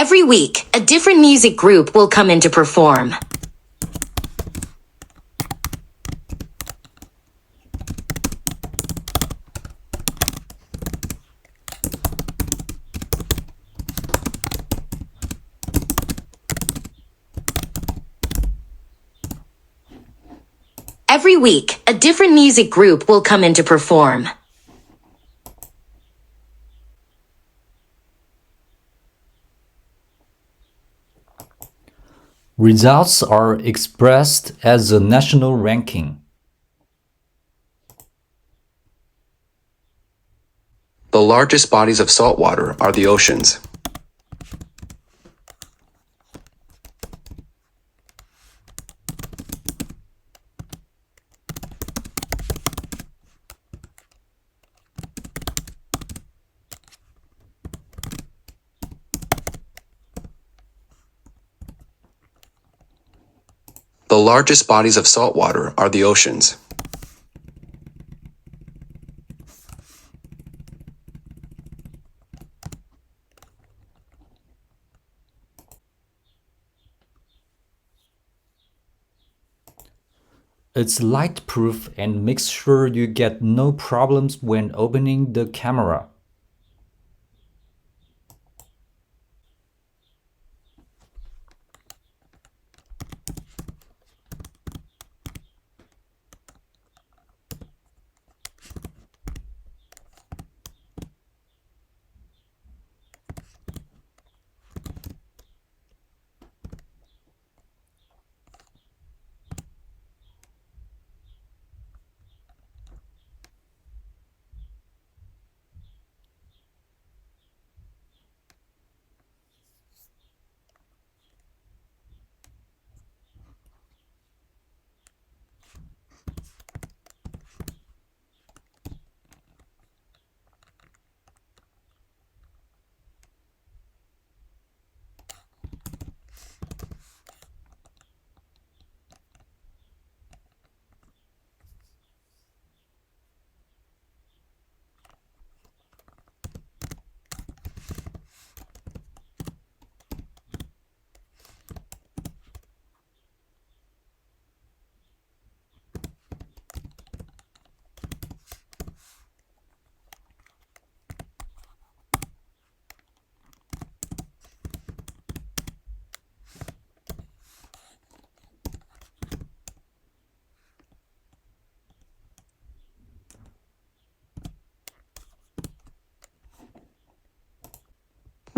Every week, a different music group will come in to perform. Every week, a different music group will come in to perform. Results are expressed as a national ranking. The largest bodies of salt water are the oceans. The largest bodies of salt water are the oceans. It's light-proof and makes sure you get no problems when opening the camera.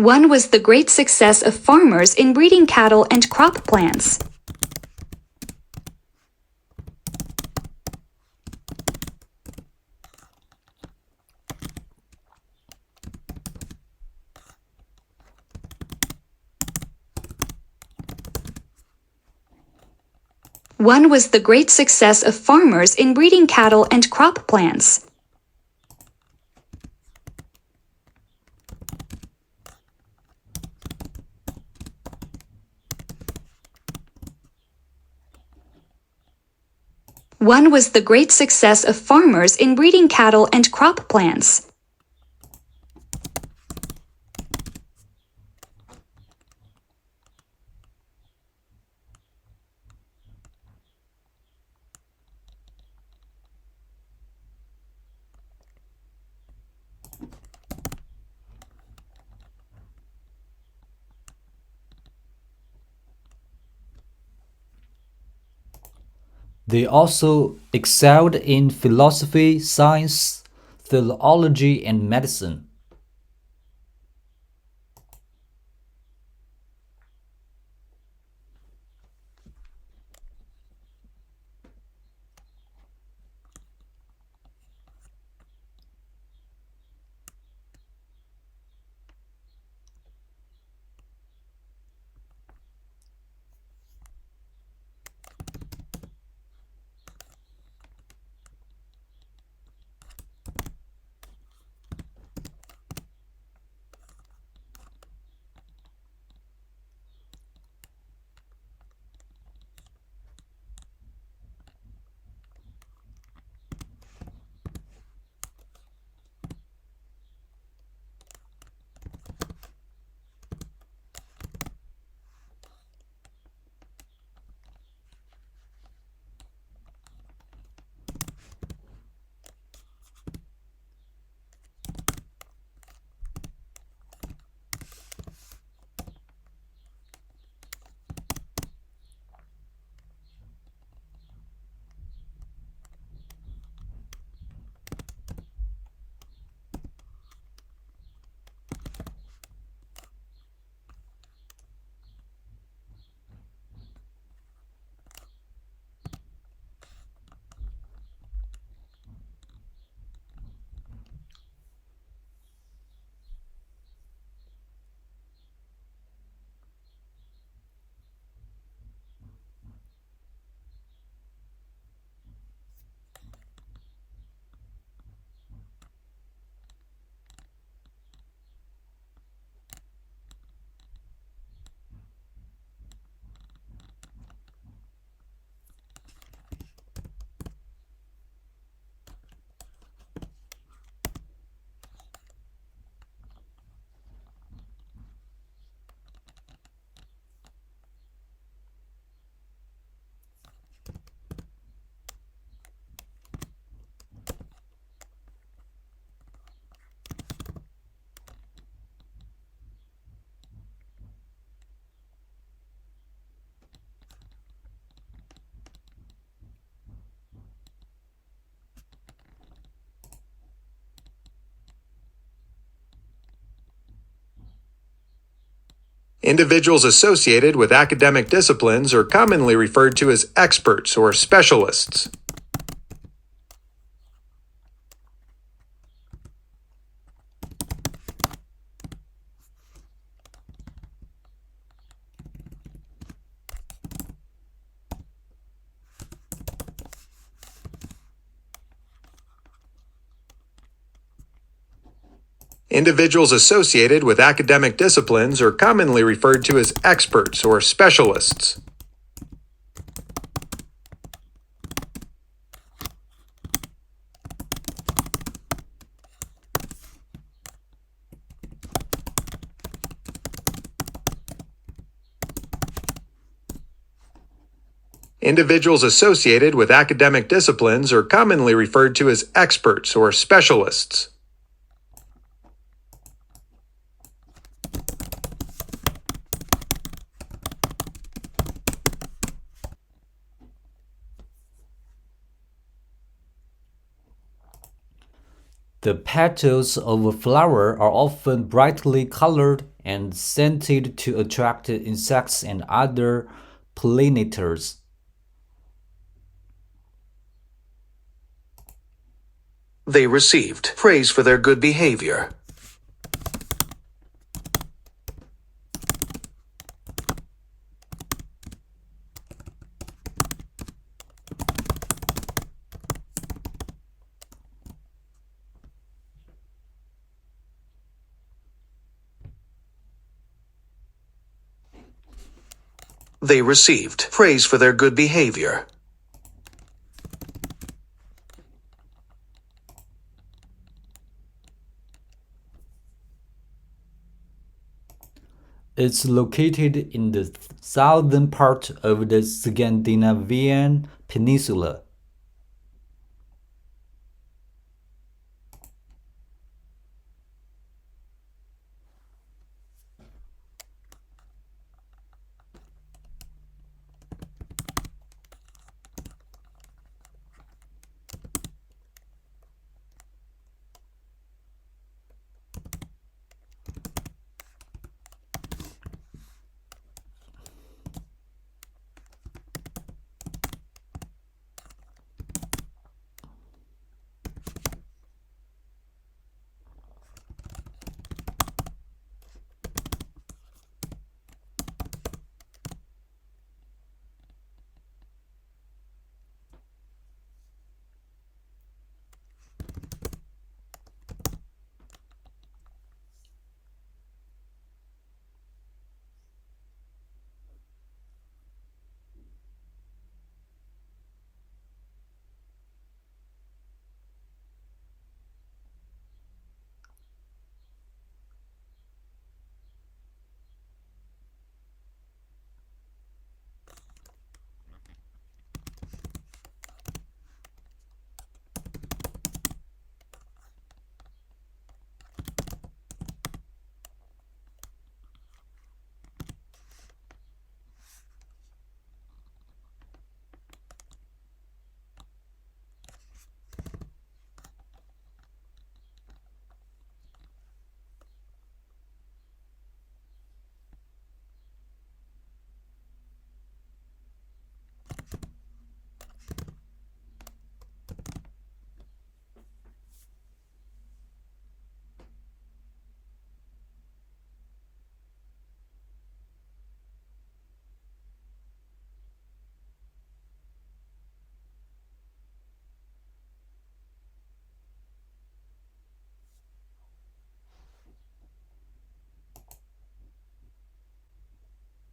One was the great success of farmers in breeding cattle and crop plants. One was the great success of farmers in breeding cattle and crop plants. One was the great success of farmers in breeding cattle and crop plants. They also excelled in philosophy, science, theology, and medicine. Individuals associated with academic disciplines are commonly referred to as experts or specialists. Individuals associated with academic disciplines are commonly referred to as experts or specialists. Individuals associated with academic disciplines are commonly referred to as experts or specialists. The petals of a flower are often brightly colored and scented to attract insects and other pollinators. They received praise for their good behavior. They received praise for their good behavior. It's located in the southern part of the Scandinavian peninsula.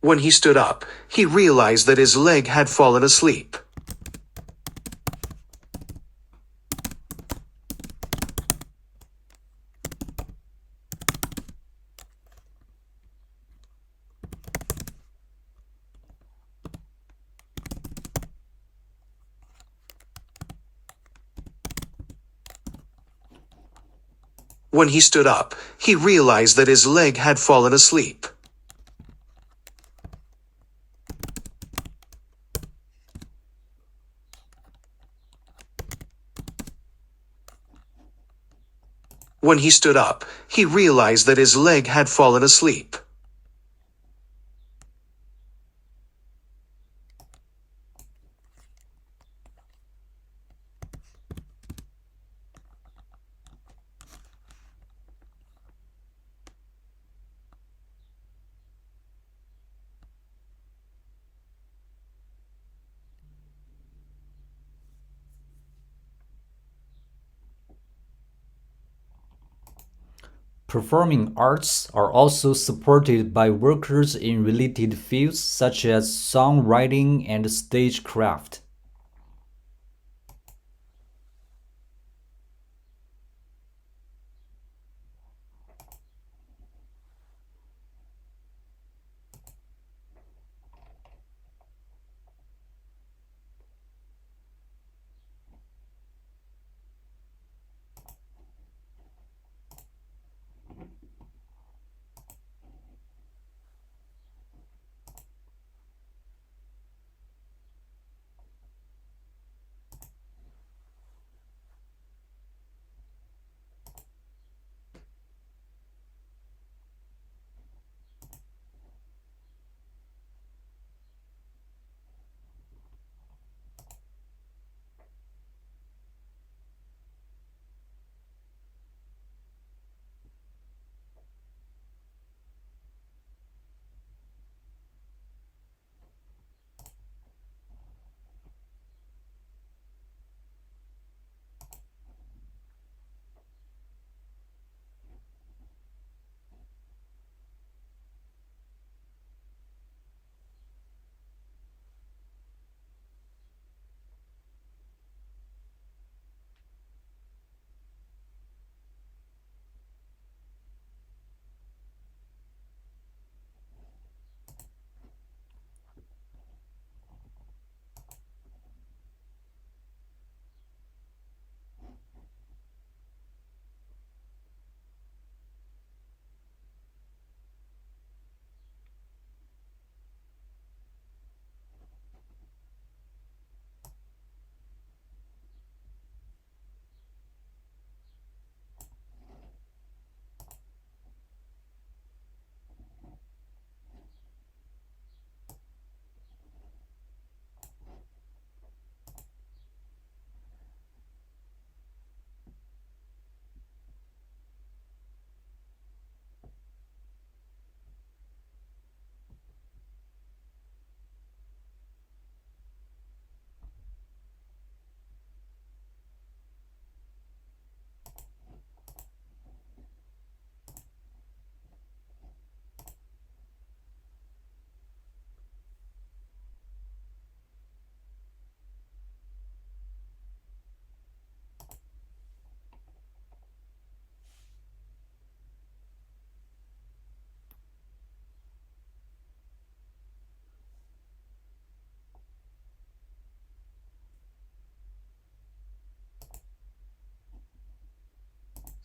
When he stood up, he realized that his leg had fallen asleep. When he stood up, he realized that his leg had fallen asleep. When he stood up, he realized that his leg had fallen asleep. Performing arts are also supported by workers in related fields such as songwriting and stagecraft.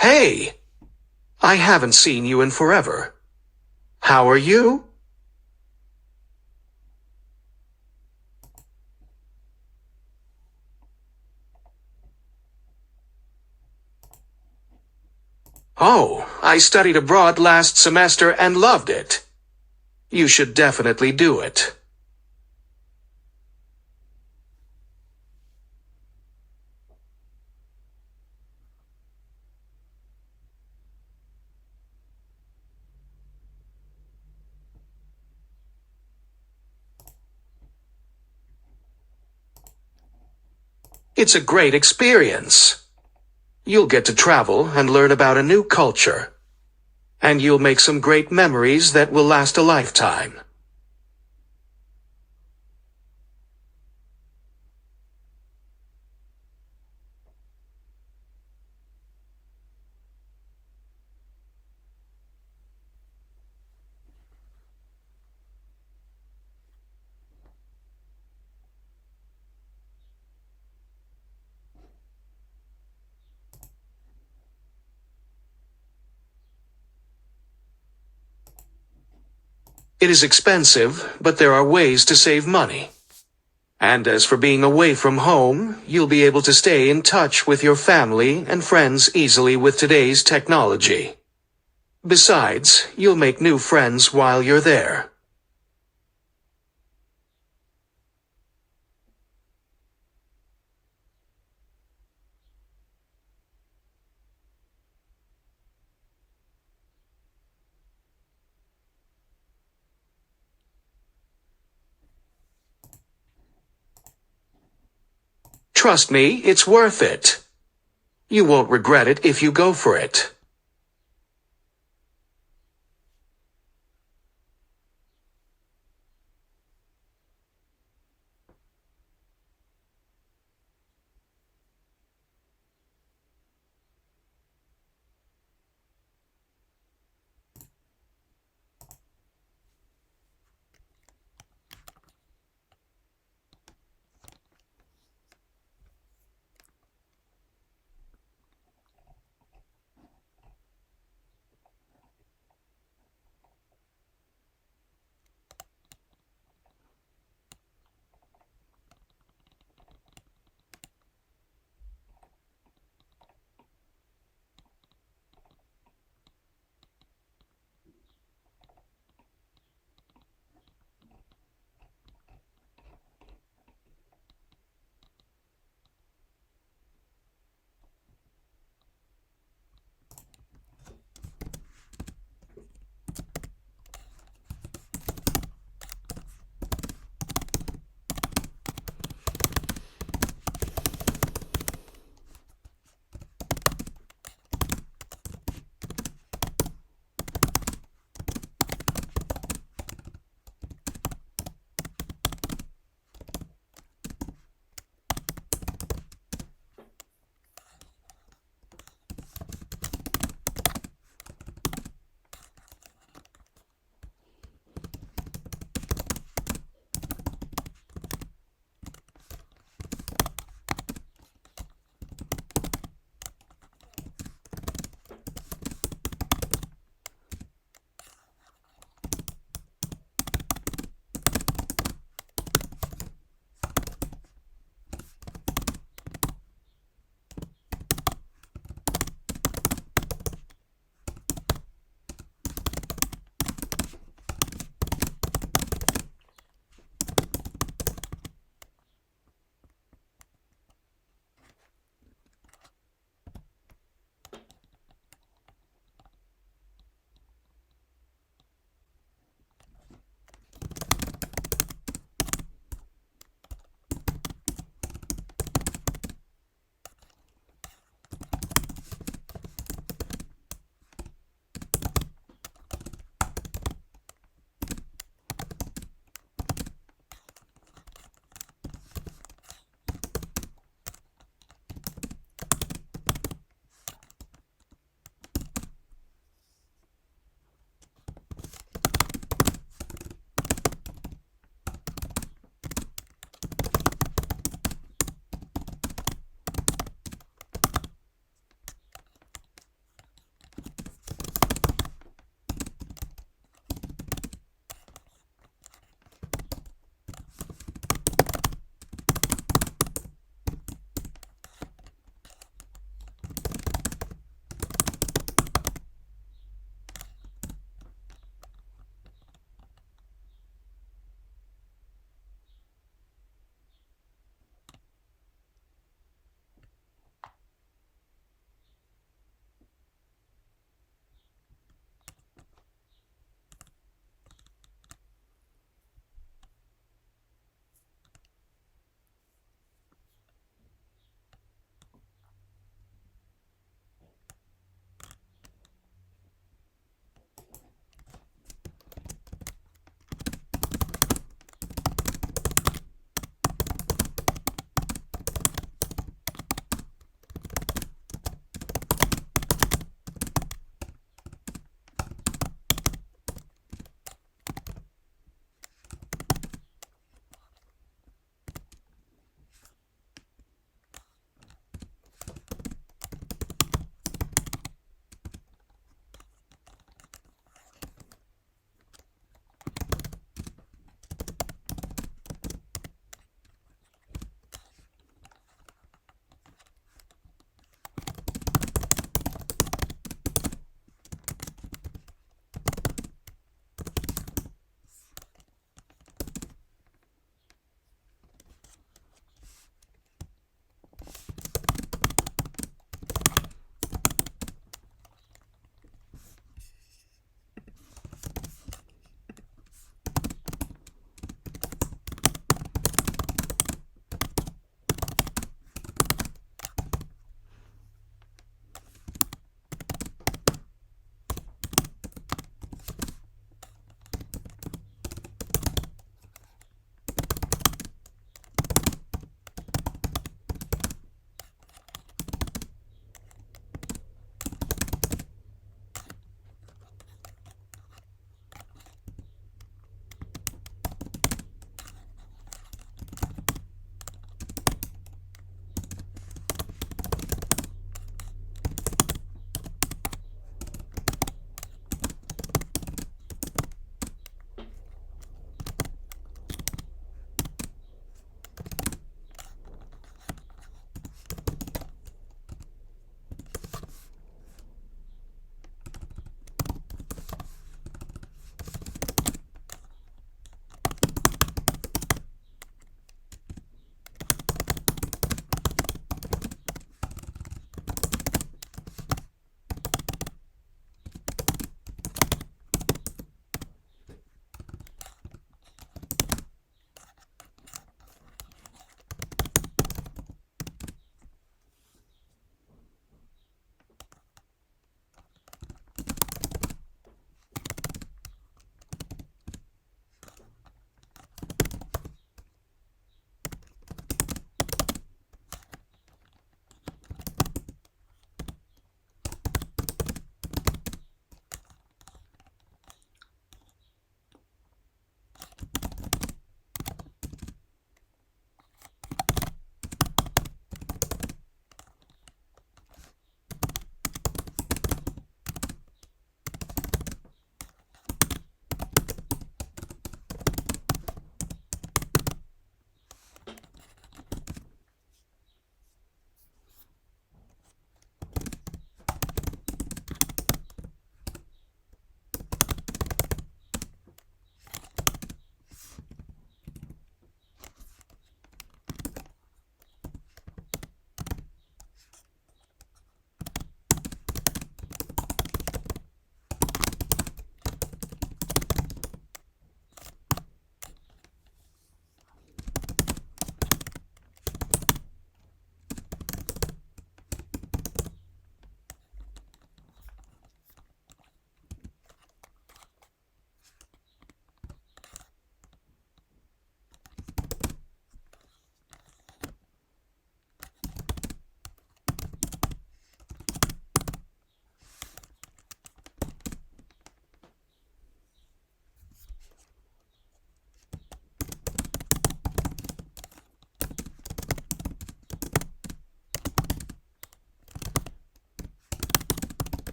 Hey! I haven't seen you in forever. How are you? Oh, I studied abroad last semester and loved it. You should definitely do it. It's a great experience. You'll get to travel and learn about a new culture. And you'll make some great memories that will last a lifetime. It is expensive, but there are ways to save money. And as for being away from home, you'll be able to stay in touch with your family and friends easily with today's technology. Besides, you'll make new friends while you're there. Trust me, it's worth it. You won't regret it if you go for it.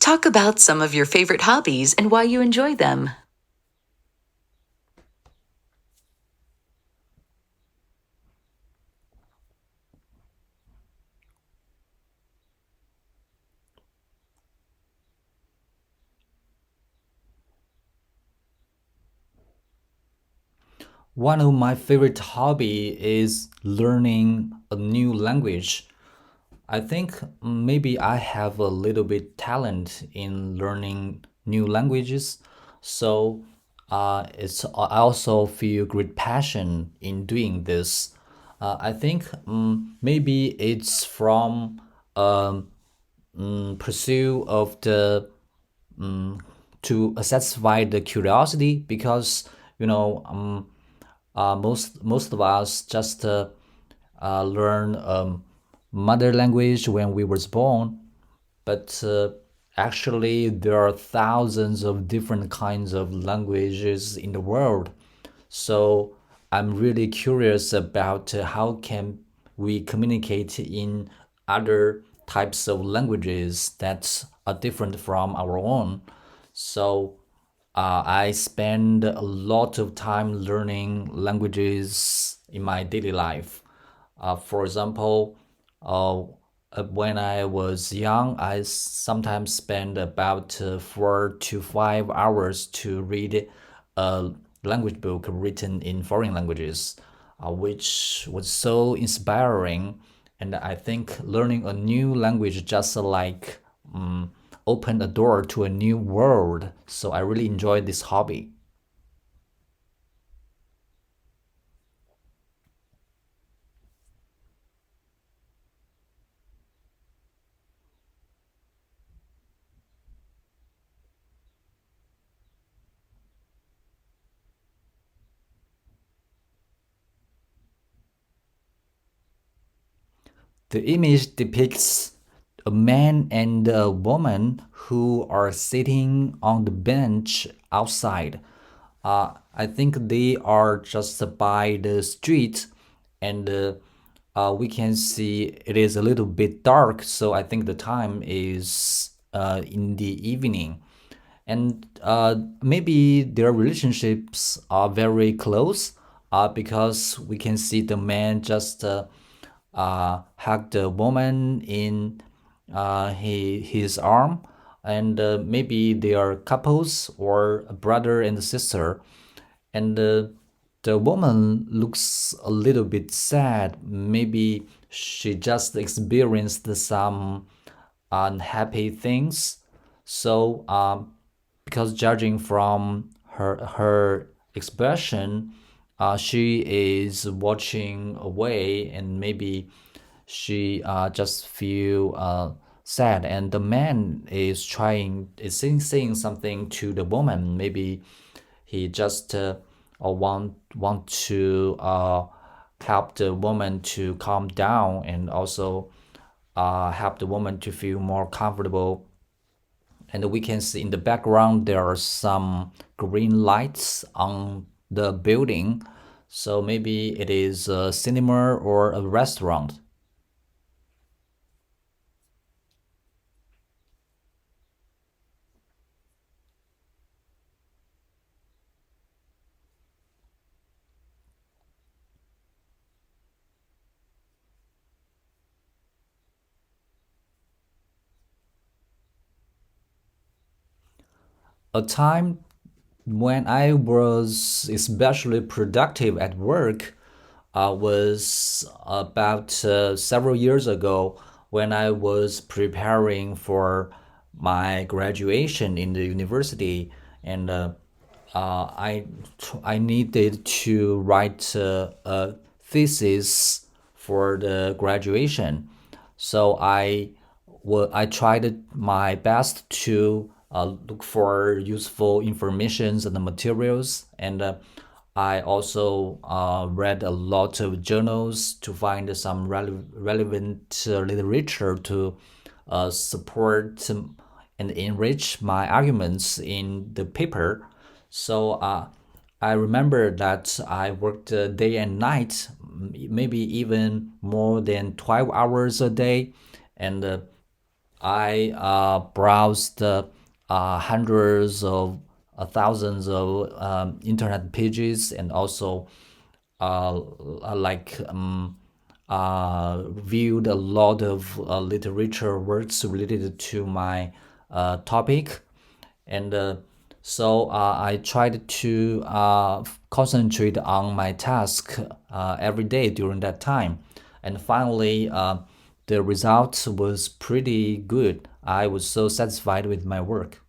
Talk about some of your favorite hobbies and why you enjoy them. One of my favorite hobby is learning a new language. I think maybe I have a little bit talent in learning new languages, so I also feel great passion in doing this. I think maybe it's from pursuit of the to satisfy the curiosity because most of us just learn mother language when we were born, but actually there are thousands of different kinds of languages in the world. So I'm really curious about how can we communicate in other types of languages that are different from our own. So I spend a lot of time learning languages in my daily life. For example, when I was young, I sometimes spend about 4 to 5 hours to read a language book written in foreign languages, which was so inspiring. And I think learning a new language just like open a door to a new world. So I really enjoy this hobby. The image depicts a man and a woman who are sitting on the bench outside. I think they are just by the street, and we can see it is a little bit dark, so I think the time is in the evening. And maybe their relationships are very close because we can see the man just hug the woman in his arm, and maybe they are couples or a brother and sister. And the woman looks a little bit sad. Maybe she just experienced some unhappy things. So, because judging from her expression, she is watching away, and maybe she just feel sad. And the man is saying something to the woman. Maybe he just want to help the woman to calm down, and also help the woman to feel more comfortable. And we can see in the background there are some green lights on the building, so maybe it is a cinema or a restaurant. A time when I was especially productive at work was about several years ago when I was preparing for my graduation in the university, and I needed to write a thesis for the graduation. So I tried my best to look for useful informations and the materials, and I also read a lot of journals to find some relevant literature to support and enrich my arguments in the paper. So I remember that I worked day and night, maybe even more than 12 hours a day, and I browsed hundreds of thousands of internet pages, and also like viewed a lot of literature works related to my topic. And so I tried to concentrate on my task every day during that time. And finally, the result was pretty good. I was so satisfied with my work.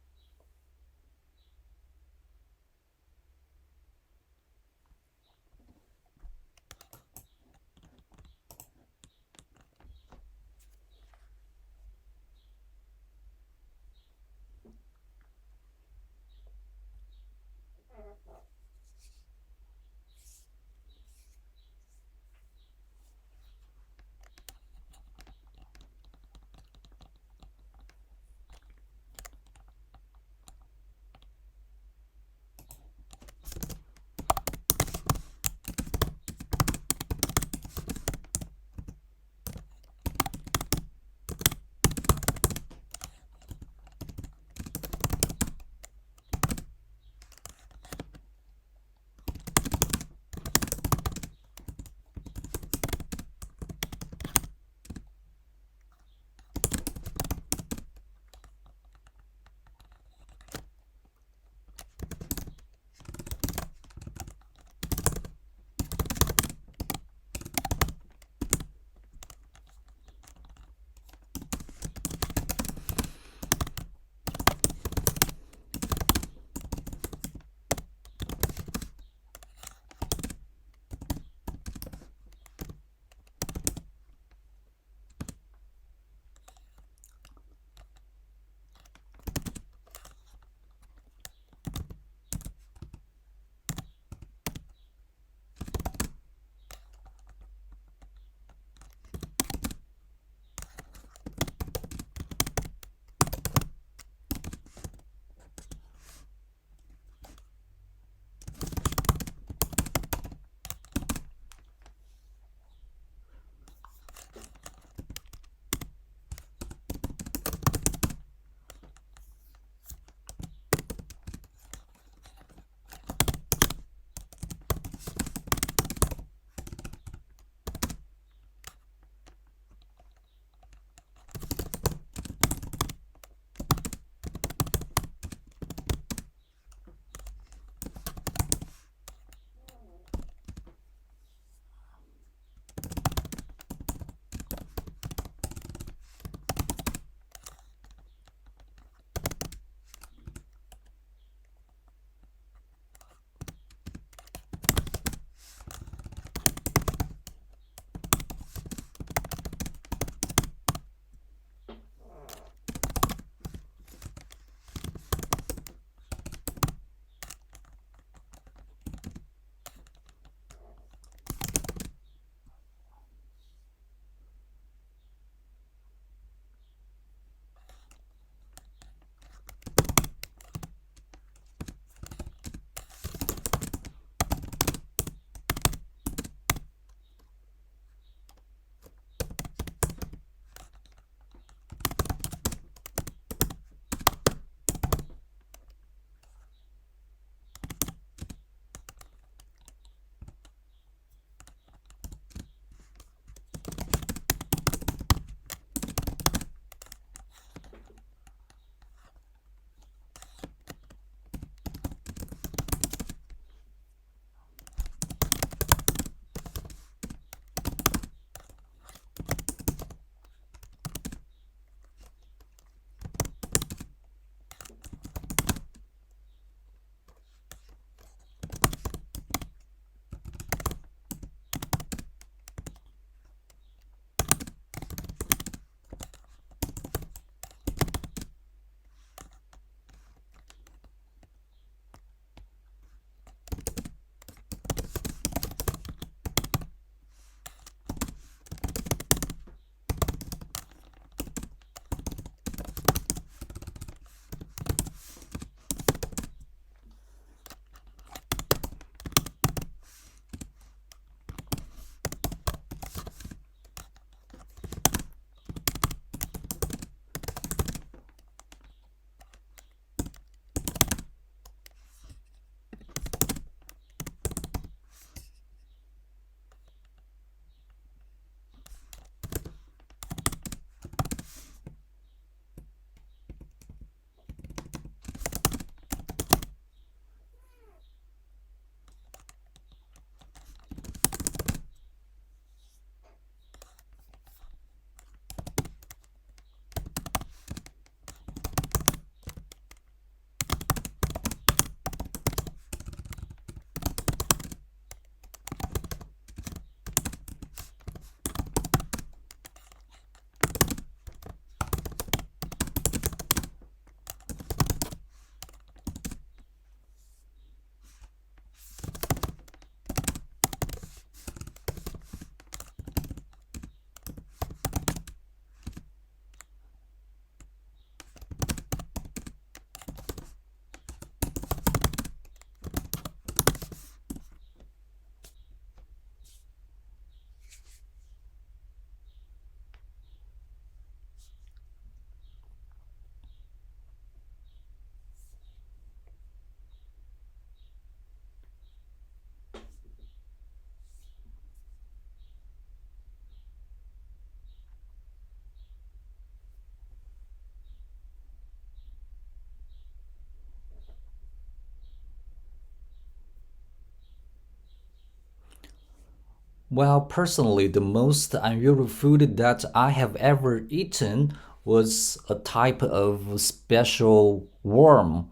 Well, personally, the most unusual food that I have ever eaten was a type of special worm.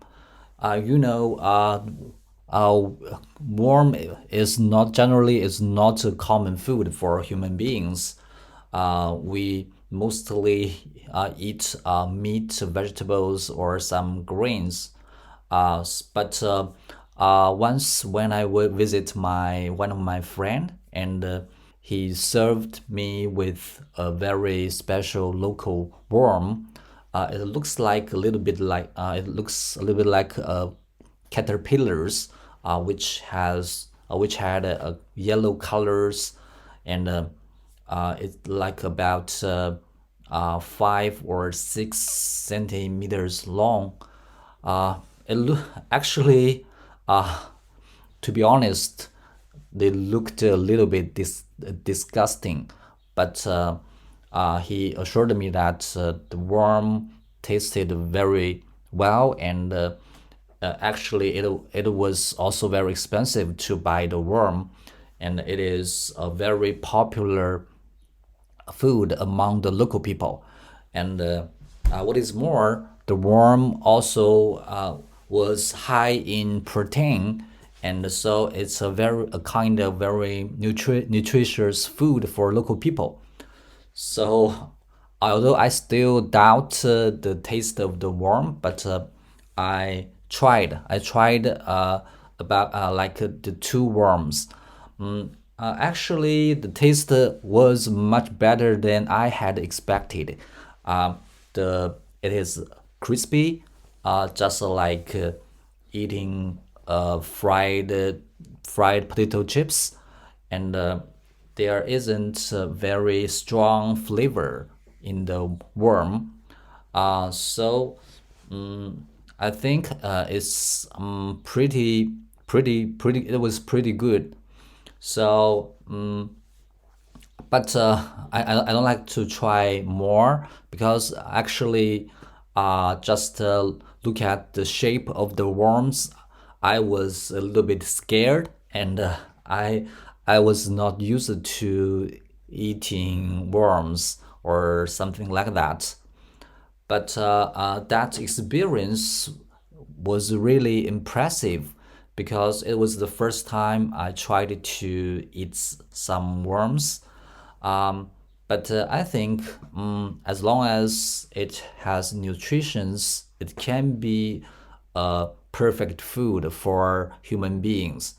You know, uh, worm is not generally is not a common food for human beings. We mostly eat meat, vegetables, or some grains. But once when I would visit my one of my friend, and he served me with a very special local worm. It looks like a little bit like it looks a little bit like caterpillars, which had yellow colors, and it's like about 5 or 6 centimeters long. It actually, uh, to be honest, they looked a little bit disgusting, but he assured me that the worm tasted very well, and actually it was also very expensive to buy the worm, and it is a very popular food among the local people. And what is more, the worm also was high in protein, and so it's a kind of very nutritious food for local people. So, although I still doubt the taste of the worm, but I tried about like the two worms. Actually, the taste was much better than I had expected. The It is crispy, just like eating fried potato chips, and there isn't a very strong flavor in the worm. I think it's pretty. It was pretty good. So, but I don't like to try more because actually, just look at the shape of the worms. I was a little bit scared, and I was not used to eating worms or something like that. But that experience was really impressive because it was the first time I tried to eat some worms. But I think as long as it has nutritions, it can be a perfect food for human beings.